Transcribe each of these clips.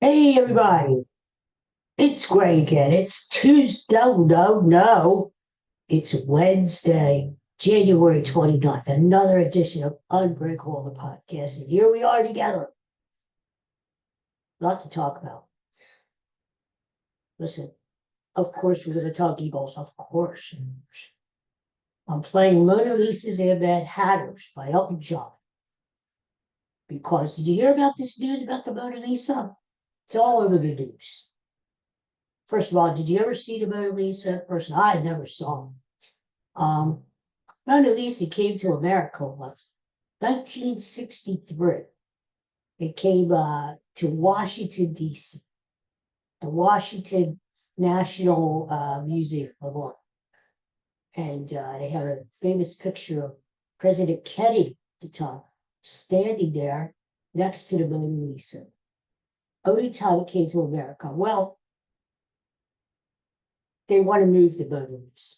Hey everybody, it's Greg again. It's Tuesday. No. It's Wednesday, January 29th, another edition of Unbreakable, the podcast. And here we are together. A lot to talk about. Listen, of course, we're going to talk Eagles. Of course. I'm playing Mona Lisa's and Mad Hatters by Elton John. Because did you hear about this news about the Mona Lisa? It's all over the news. First of all, did you ever see the Mona Lisa? First, I never saw them. Mona Lisa came to America once, 1963. It came to Washington, D.C., the Washington National Museum of Art. And they have a famous picture of President Kennedy at the time standing there next to the Mona Lisa. Only time it came to America. Well, they want to move the Mona Lisa.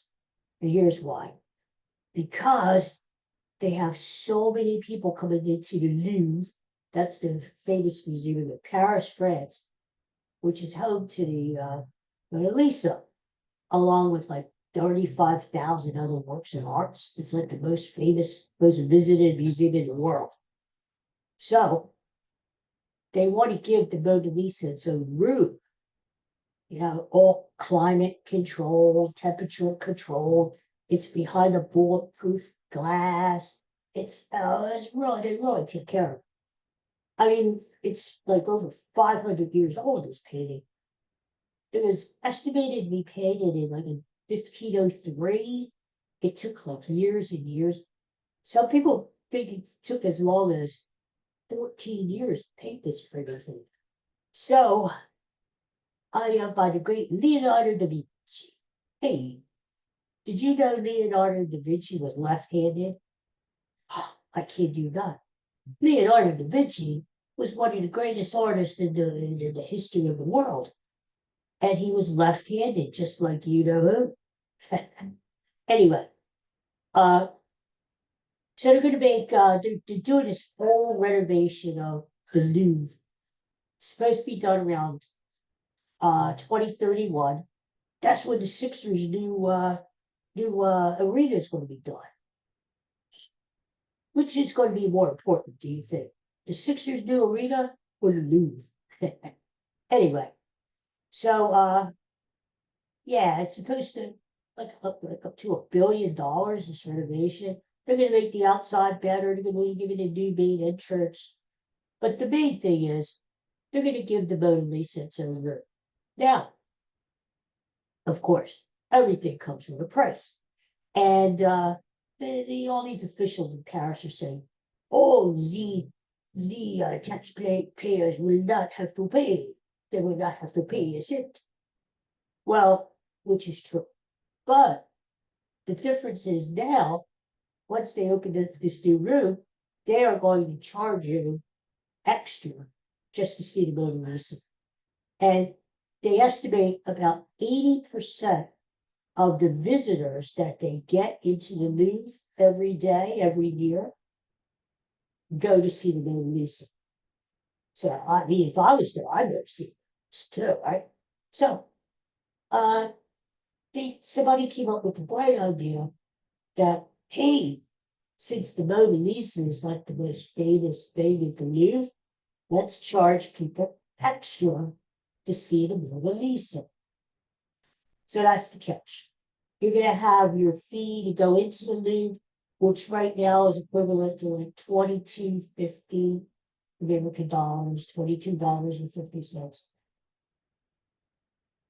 And here's why. Because they have so many people coming into the Louvre. That's the famous museum in Paris, France, which is home to the Mona Lisa, along with like 35,000 other works of art. It's like the most famous, most visited museum in the world. So they want to give the Mona Lisa its own room, all climate controlled, temperature controlled. It's behind a bulletproof glass. It's really, they really take care of it. I mean, it's like over 500 years old, this painting. It was estimated to be painted in like in 1503. It took like years and years. Some people think it took as long as 14 years to paint this friggin' thing. So, by the great Leonardo da Vinci. Hey, did you know Leonardo da Vinci was left-handed? I kid you not. Leonardo da Vinci was one of the greatest artists in the history of the world. And he was left-handed, just like you know who. Anyway, so they're going to make, they're doing this whole renovation of the Louvre. It's supposed to be done around 2031. That's when the Sixers' new arena is going to be done. Which is going to be more important, do you think? The Sixers' new arena or the Louvre? Anyway, so yeah, it's supposed to up to $1 billion, this renovation. They're going to make the outside better. They're going to give it a new main entrance. But the main thing is, they're going to give the Mona Lisa its own room. Now, of course, everything comes with a price. And all these officials in Paris are saying, oh, the taxpayers will not have to pay. They will not have to pay a cent. Well, which is true. But the difference is now, once they open this new room, they are going to charge you extra just to see the Mona Lisa. And they estimate about 80% of the visitors that they get into the Louvre every day, every year, go to see the Mona Lisa. So, I mean, if I was there, I'd go see it too, right? So, somebody came up with the bright idea that, hey, since the Mona Lisa is like the most famous thing in the Louvre, let's charge people extra to see the Mona Lisa. So that's the catch. You're going to have your fee to go into the Louvre, which right now is equivalent to like $22.50 American dollars, $22.50.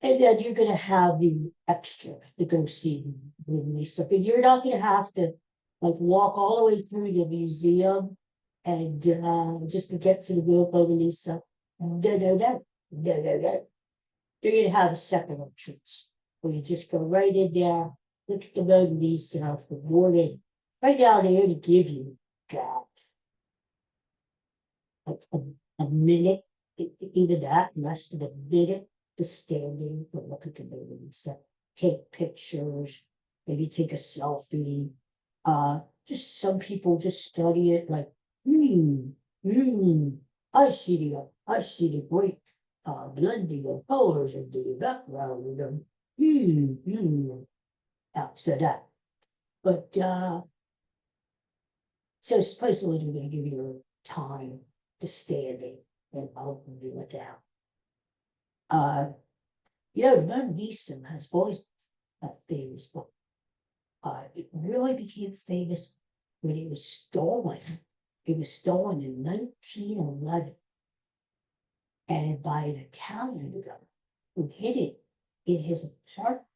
And then you're going to have the extra to go see the Mona Lisa. But you're not going to have to like walk all the way through the museum and just to get to the real Mona Lisa. No. They're going to have a separate entrance where you just go right in there, look at the Mona Lisa for morning. Right now, they only give you, God, like a minute, even that, less than a minute, to stand in and look at the Mona Lisa, take pictures, maybe take a selfie. Just some people just study it like, I see the great blending of colors in the background. Yeah, so that. But so supposedly they're going to give you time to standing and openly with that. Mona Lisa has always been a famous book. It really became famous when it was stolen. It was stolen in 1911 and by an Italian guy who hid it in his apartment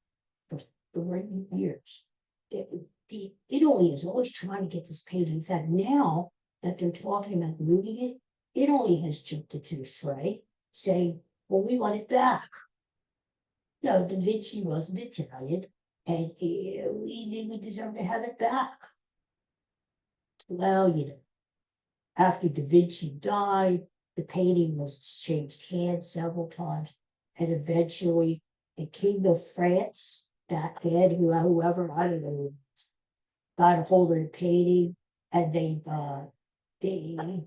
for 30 years. Italy is always trying to get this painting. In fact, now that they're talking about moving it, Italy has jumped into the fray, saying, well, we want it back. No, Da Vinci wasn't Italian, and we deserve to have it back. Well, after Da Vinci died, the painting was changed hands several times, and eventually the King of France, that head, whoever, I don't know, got a hold of the painting, and they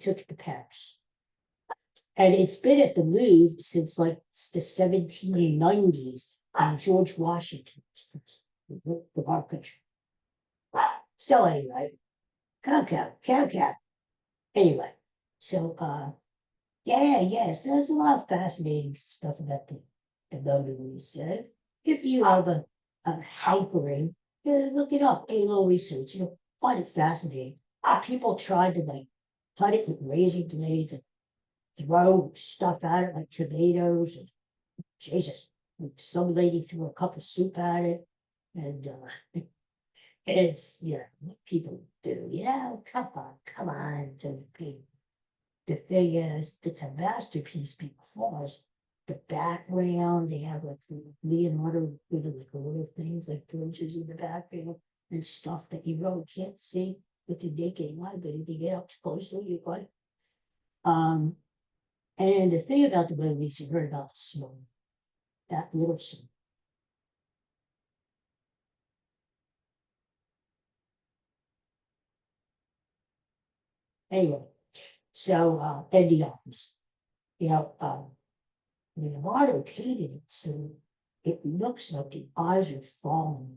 took it to Paris. And it's been at the Louvre since like the 1790s, and George Washington, the art country. So anyway, cow. Anyway, so so there's a lot of fascinating stuff about the Mona Lisa. If you have a hankering, look it up, do a little research, find it fascinating. People tried to like cut it with razor blades and throw stuff at it like tomatoes, and Jesus, some lady threw a cup of soup at it, and it's what people do, come on, to the thing is, it's a masterpiece because the background, they have like Leonardo like little things like bridges in the background and stuff that you really can't see with the naked eye, but if you get up close to it, you can. And the thing about the Mona Lisa, you heard about the smoke, that little smoke. Anyway, so and the arms, Leonardo painted it so it looks like the eyes are falling.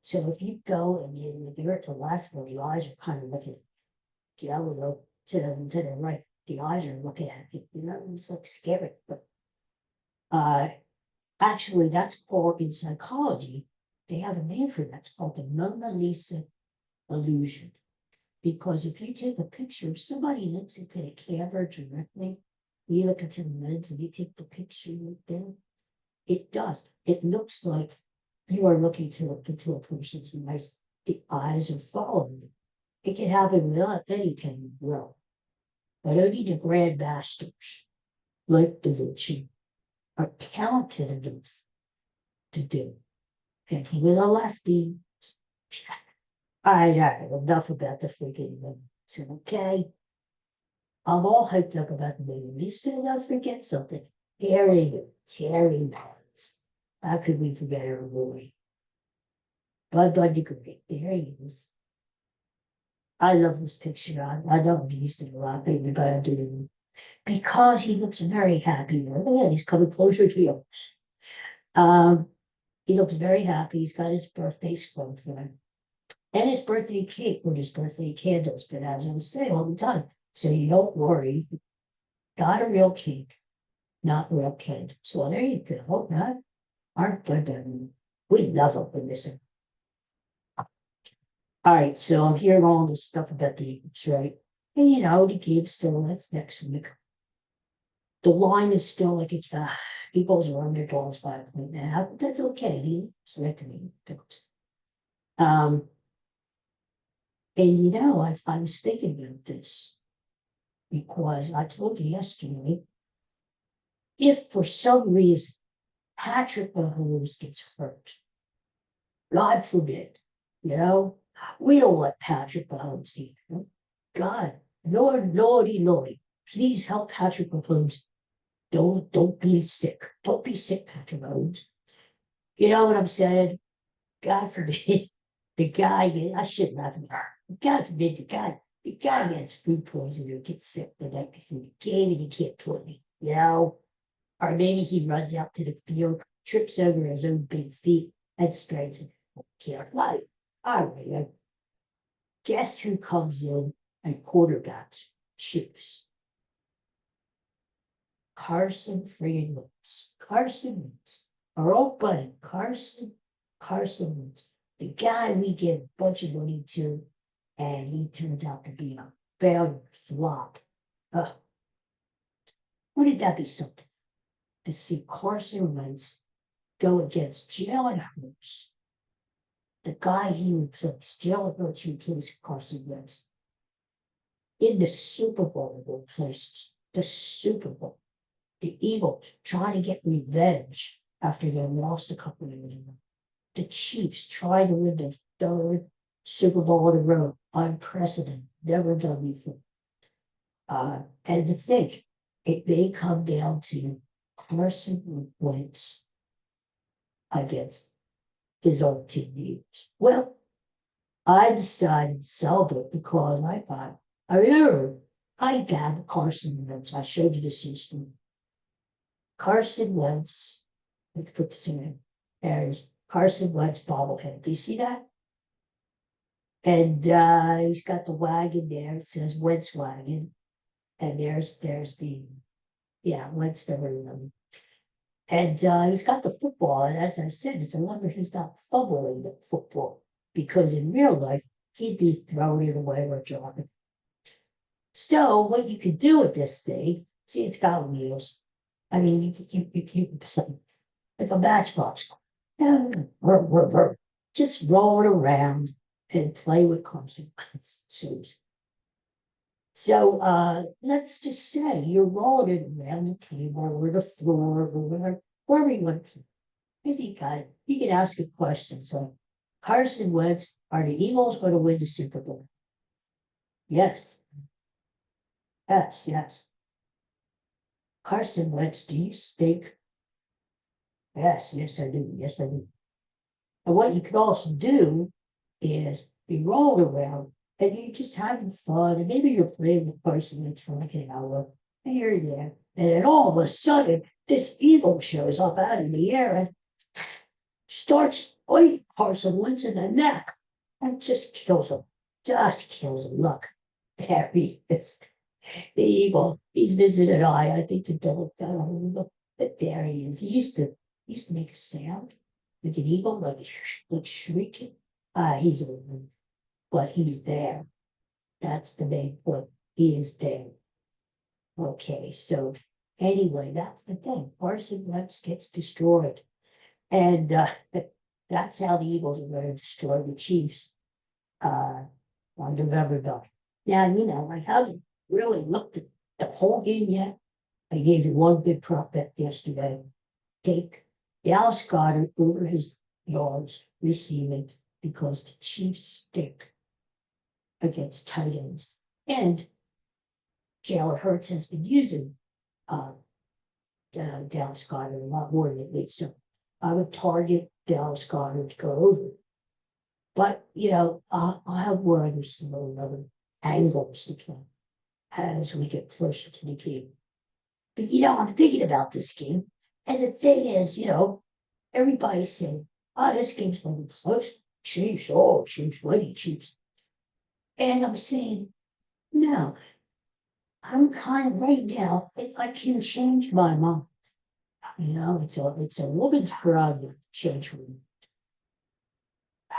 So if you go and you're at the left where the eyes are kind of looking, to the right, the eyes are looking at it, it's like scary. But actually, that's called, in psychology, they have a name for that. It's called the Mona Lisa illusion. Because if you take a picture, if somebody looks into the camera directly, you look into the lens and you take the picture right there, it does. It looks like you are looking into a person's eyes. The eyes are following you. It can happen without any kind of will. But only the grandmasters, like Da Vinci, are talented enough to do. And he was a lefty. I know enough about the freaking movies, okay? I'm all hyped up about the movies, and I'll forget something. Terry Lawrence. How could we forget her boy? Bud Bundy Great. There he is. I love this picture. I don't use it a lot, maybe, but I do. Because he looks very happy. Yeah, he's coming closer to you. He looks very happy. He's got his birthday scrub for him. And his birthday cake with his birthday candles, but as I was saying all the time. So you don't worry. Got a real cake, not real candles. So there you go. Not aren't good. We love them when this. All right, so I'm hearing all this stuff about the Eagles, right? And the game's still, that's next week. The line is still like Eagles are underdogs by a point now, but that's okay. The Eagles like the Eagles. And I was thinking about this because I told you yesterday, if for some reason Patrick Mahomes gets hurt, God forbid, we don't let Patrick Mahomes either. God, Lordy, please help Patrick Mahomes. Don't be sick. Don't be sick, Patrick Mahomes. You know what I'm saying? God forbid the guy I shouldn't have him. God forbid the guy gets food poisoning or gets sick the night before the game and he can't play. you know, or maybe he runs out to the field, trips over his own big feet, and sprains it. Can't lie. All right, guess who comes in and quarterbacks Chiefs? Carson friggin' Wentz. Carson Wentz. Our old buddy, Carson Wentz. The guy we give a bunch of money to, and he turned out to be a failure flop. Wouldn't that be something? To see Carson Wentz go against Jalen Hurts, the guy he replaced. Jalen Hurts replaced Carson Wentz in the Super Bowl. Replaced the Super Bowl. The Eagles trying to get revenge after they lost a couple of years ago. The Chiefs trying to win their third Super Bowl in a row, unprecedented, never done before. And to think it may come down to Carson Wentz against his own team Eagles. Well, I decided to celebrate because I remember I got Carson Wentz. I showed you this history. Carson Wentz, let's put this in there's Carson Wentz bobblehead. Do you see that? And he's got the wagon there. It says Wentz wagon. And there's the, Wentz the running. And he's got the football. And as I said, it's a wonder he's not fumbling the football. Because in real life, he'd be throwing it away or dropping. So what you can do with this thing, see, it's got wheels. I mean, you can play like a matchbox. Just roll it around and play with Carson Wentz shoes. So let's just say you're rolling it around the table or the floor or wherever you want to play. And you can ask a question. So, Carson Wentz, are the Eagles going to win the Super Bowl? Yes. Yes. Carson Wentz, do you stink? Yes, I do. Yes, I do. And what you could also do is be rolling around and you're just having fun. And maybe you're playing with Carson Wentz for like an hour. And you're there. And then all of a sudden, this eagle shows up out of the air and starts biting Carson Wentz in the neck and just kills him. Just kills him. Look, there he is. The eagle. He's visited I think the dog got a hold of him. But there he is. He used to make a sound like an eagle, like shrieking. He's over, but he's there. That's the main point. He is there. Okay, so anyway, that's the thing. Carson Wentz gets destroyed. And that's how the Eagles are going to destroy the Chiefs on November 9th. Now, I haven't really looked at the whole game yet. I gave you one big prop bet yesterday. Take Dallas Goedert over his yards receiving because the Chiefs stink against tight ends. And Jalen Hurts has been using Dallas Goedert a lot more lately. So I would target Dallas Goedert to go over. But, I'll have more other angles to play as we get closer to the game. But, I'm thinking about this game. And the thing is, everybody's saying, this game's going to be close. Chiefs, mighty Chiefs. And I'm saying, no, I'm kind of right now, I can change my mind. It's a woman's prerogative to change her mind.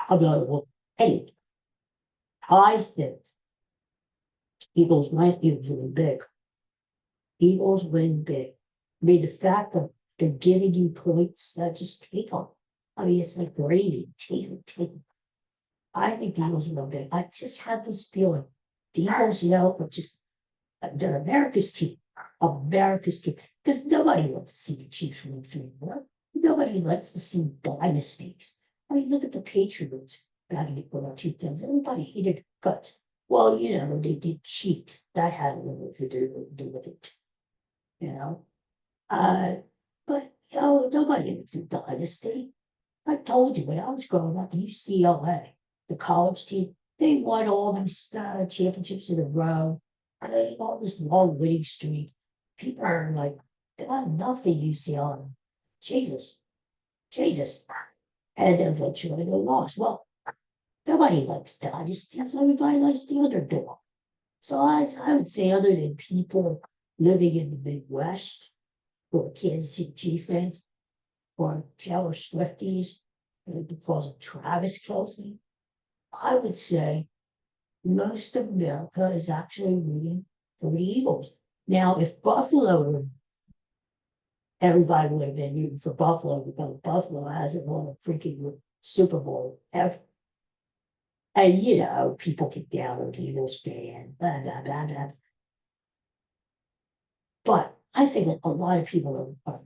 I'm not a woman. Hey, I think Eagles might even win big. Eagles win big. I mean, the fact that they're giving you points, just take them. I mean, it's like gravy. Take them. I think the Eagles win big. I just have this feeling. The Eagles, are just, they're America's team. Because nobody wants to see the Chiefs win 3-1. Nobody likes to see dynasties. I mean, look at the Patriots back in the 2000s. Everybody hated guts. Well, they did cheat. That had a little to do with it. But nobody likes a dynasty. I told you when I was growing up, UCLA, the college team, they won all these championships in a row. All this long winning streak. People are like nothing UCLA. Jesus, Jesus. And eventually they lost. Well, nobody likes dynasties. Everybody likes the underdog. So I would say, other than people living in the Midwest, or Kansas City Chiefs fans, or Taylor Swifties, because of Travis Kelce, I would say most of America is actually rooting for the Eagles. Now, if Buffalo, everybody would have been rooting for Buffalo because Buffalo hasn't won a freaking Super Bowl ever. And people get down on the Eagles fan, blah, blah, blah, blah. But I think that a lot of people are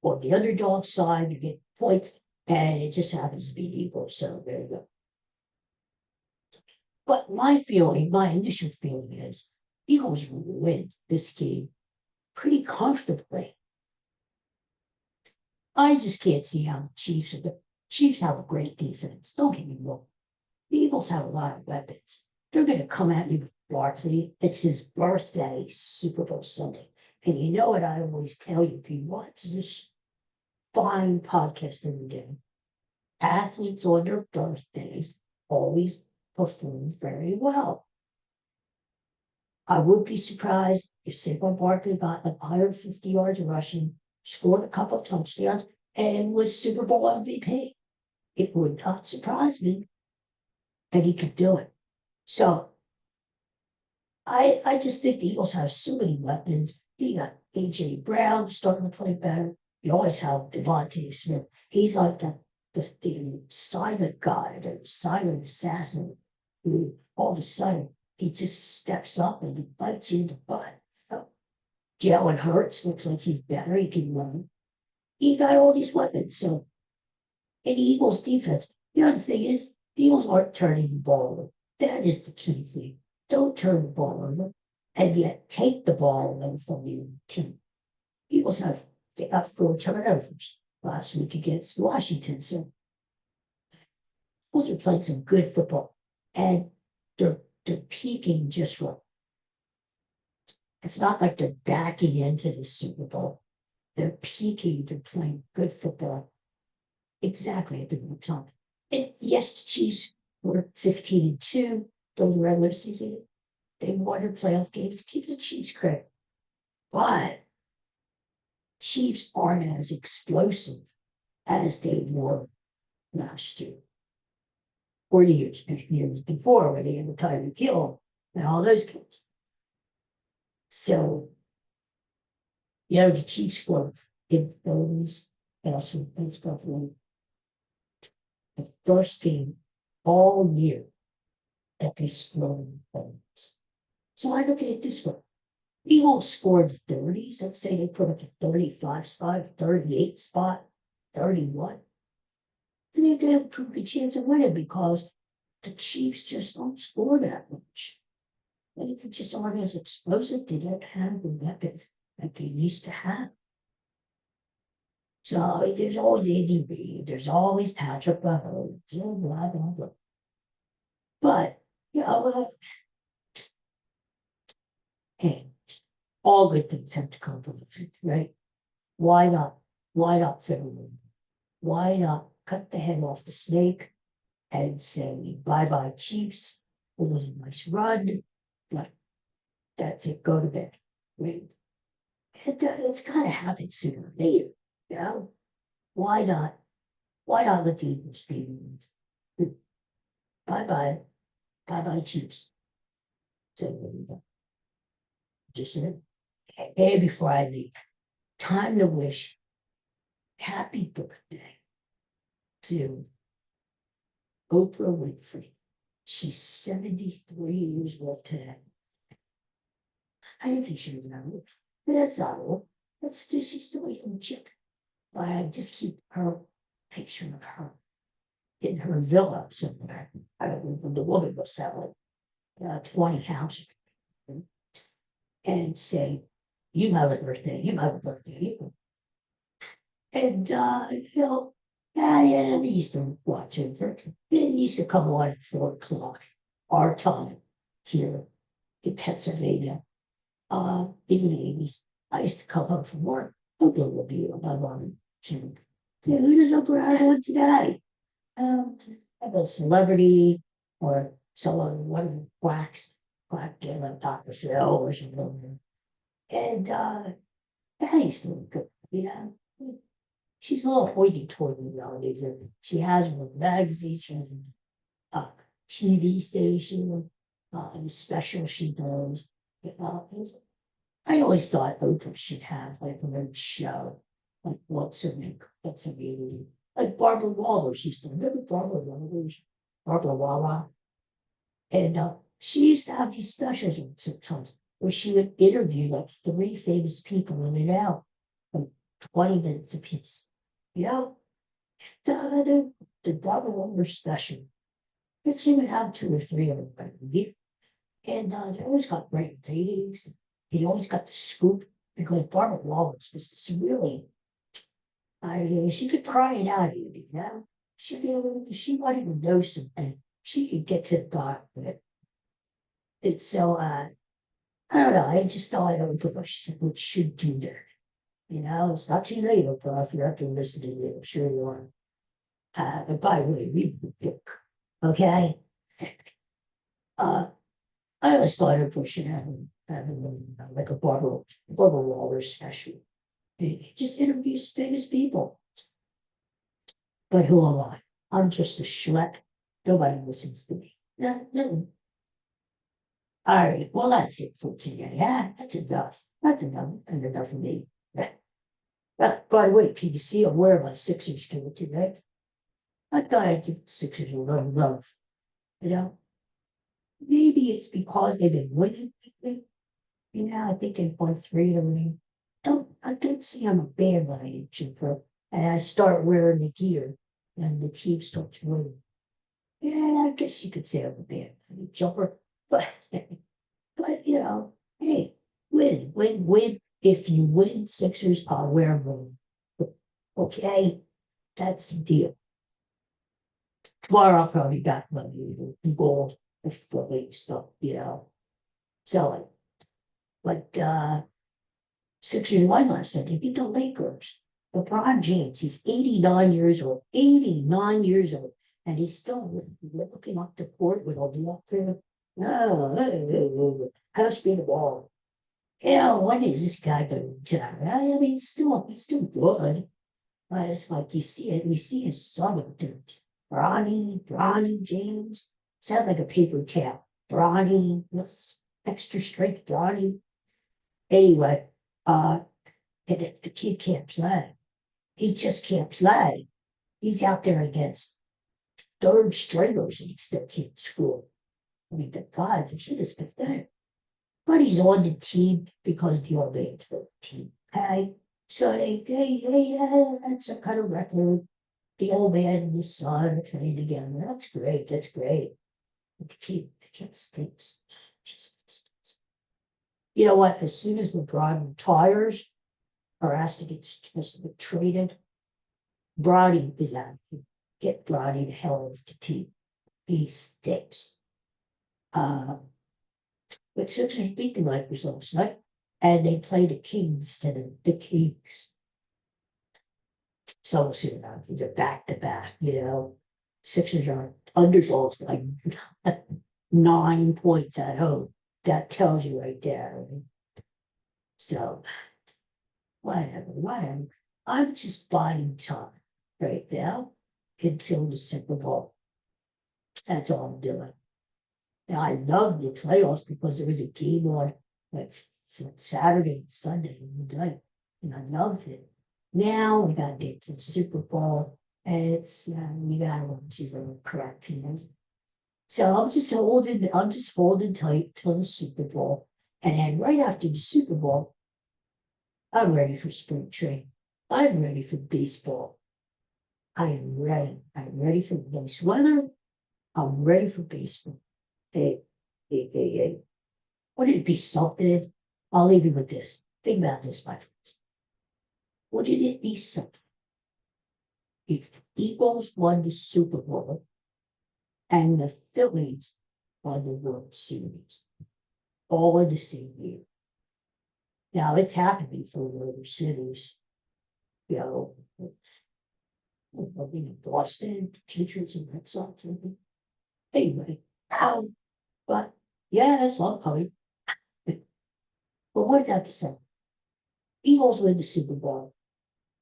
on the underdog side, you get points, and it just happens to be the Eagles. So there you go. But my initial feeling is Eagles will win this game pretty comfortably. I just can't see how the Chiefs have a great defense. Don't get me wrong. The Eagles have a lot of weapons. They're going to come at you with Barkley. It's his birthday, Super Bowl Sunday. And you know what I always tell you, if you watch this fine podcast every day, athletes on their birthdays always perform very well. I would be surprised if Saquon Barkley got like 150 yards rushing, scored a couple of touchdowns, and was Super Bowl MVP. It would not surprise me that he could do it. So I just think the Eagles have so many weapons. You got AJ Brown starting to play better. You always have Devontae Smith. He's like the silent guy, the silent assassin, who all of a sudden he just steps up and he bites you in the butt. Jalen Hurts looks like he's better. He can run. He got all these weapons. So, in the Eagles defense, the other thing is the Eagles aren't turning the ball over. That is the key thing. Don't turn the ball over, and yet take the ball away from the team. Eagles they got 4 turnovers last week against Washington. So, Eagles are playing some good football, and they're peaking just right. It's not like they're backing into the Super Bowl. They're peaking. They're playing good football exactly at the right time. And yes, the Chiefs were 15-2 during the regular season. They won their playoff games. Give the Chiefs credit. But Chiefs aren't as explosive as they were last year. Or years before, when they had the Tyreek Hill and all those games. So, the Chiefs were in the 30s, also against Buffalo. The first game all year that they scored in the 30s. So I look at it this way. Eagles scored the 30s. Let's say they put up a 35 spot, 38 spot, 31. Then they have a pretty good chance of winning because the Chiefs just don't score that much. And they just aren't as explosive. They don't have the weapons that they used to have. So there's always Andy Reid, there's always Patrick Mahomes, blah, blah, blah. But, hey, all good things have to come from it, right? Why not? Why not February? Why not cut the head off the snake and say bye-bye Chiefs? It was a nice run, but that's it, go to bed. Right? It's got to happen sooner or later, Why not? Why not let the Eagles be the bye-bye, bye-bye Chiefs? So there you go. Just said, hey, before I leave, time to wish happy birthday to Oprah Winfrey. She's 73 years old today. I didn't think she was that old, but that's not old. She's still a young chick. I just keep her picture of her in her villa somewhere. I don't know, the woman must have like 20 houses. And say, you have a birthday, you have a birthday. And, I used to watch it. It used to come on at 4 o'clock, our time here in Pennsylvania, in the 80s. I used to come home from work Oprah will be on my mom. She, who does Oprah have on today? Have a celebrity or someone, one of the quack, like Dr. Phil or something. And Patty's doing good, you know. She's a little hoity-toity nowadays. And she has her magazine, she has a TV station, the special she does. I always thought Oprah should have like her own show, like what's her name, like Barbara Walters used to. Remember Barbara Walters, Barbara Walla, and she used to have these specials on sometimes where she would interview like three famous people in and out, like 20 minutes apiece. You know, the Barbara Walters special. And she would have two or three of them every year. And they always got great ratings. He always got the scoop because Barbara Walters was this really, she could pry it out of you, you know? She wanted to know something. She could get to the bottom of it. And so, I don't know. I just thought Oprah should do that. You know, it's not too late, Oprah, if you're up to listen to it. I'm sure you are. And by the way, read the book. Okay? Uh, I always thought Oprah should have like a Barbara Walters special. He just interviews famous people. But who am I? I'm just a schlep. Nobody listens to me. No, no. All right, well, that's it for today. Yeah, that's enough. That's enough. And enough of me. By the way, can you see I'm wearing my Sixers gear today? I thought I'd give the Sixers a little love. You know? Maybe it's because they've been winning lately. You know, I think they've won 3 of them. I don't see I'm a bandwagon jumper, and I start wearing the gear, and the team starts winning. Yeah, I guess you could say I'm a bandwagon jumper, but you know, hey, win. If you win, Sixers, I'll wear them. Okay, that's the deal. Tomorrow I'll probably back my gold, the Philly stuff, you know. So, but Sixers won last night. They beat the Lakers. LeBron James, he's 89 years old. 89 years old. And he's still looking up the court with a block there. Pass me the ball. Yeah, when is this guy going to retire? I mean, he's still good. But it's like you see his son with the Bronny James. Sounds like a paper towel. Bronny, extra strength Bronny. Anyway, and if the kid can't play, he just can't play. He's out there against third stringers and he still can't score. I mean, the kid is pathetic. But he's on the team because the old man's for the team. Okay. So that's some kind of record. The old man and his son are playing together. That's great. That's great. But the kid stinks. Just stinks. You know what? As soon as LeBron retires or has to get traded, Bronny is out. Get Bronny the hell off the team. He stinks. But Sixers beat the Lakers last night, and they play the Kings instead of the Kings. So it's a back-to-back, you know. Sixers are underdogs by 9 points at home. That tells you right there. Right? So, whatever. I'm just buying time right now until the Super Bowl. That's all I'm doing. Now, I love the playoffs because there was a game on like Saturday and Sunday night, and I loved it. Now we got to get to the Super Bowl, and we got to watch these little crap, you know. So I'm just holding tight till the Super Bowl, and then right after the Super Bowl, I'm ready for spring training. I'm ready for baseball. I am ready. I'm ready for nice weather. I'm ready for baseball. Hey. Wouldn't it be something? I'll leave you with this. Think about this, my friends. Wouldn't it be something if the Eagles won the Super Bowl and the Phillies won the World Series all in the same year? Now, it's happened before in other cities. you know, being in Boston, Patriots and Red Sox. Anyway, but yes, I'm coming. But what that to say? Eagles win the Super Bowl.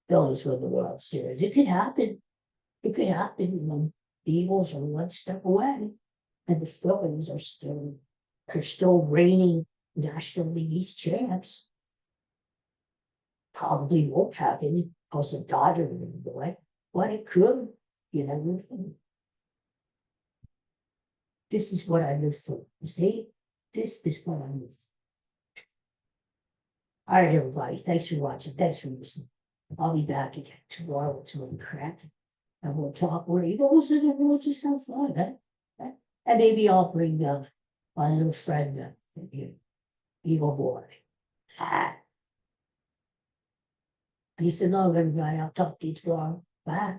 Phillies win the World Series. It could happen. It could happen. The Eagles are one step away, and the Phillies are still reigning National League East champs. Probably won't happen because the Dodgers are in the way, but it could. You know, this is what I live for. You see, this is what I live for. All right, everybody. Thanks for watching. Thanks for listening. I'll be back again tomorrow to uncrack, and we'll talk where Eagles and we'll just have fun, eh? And maybe I'll bring my little friend, Eagle Boy. Ah. Peace and love, everybody. I'll talk to you tomorrow. Bye.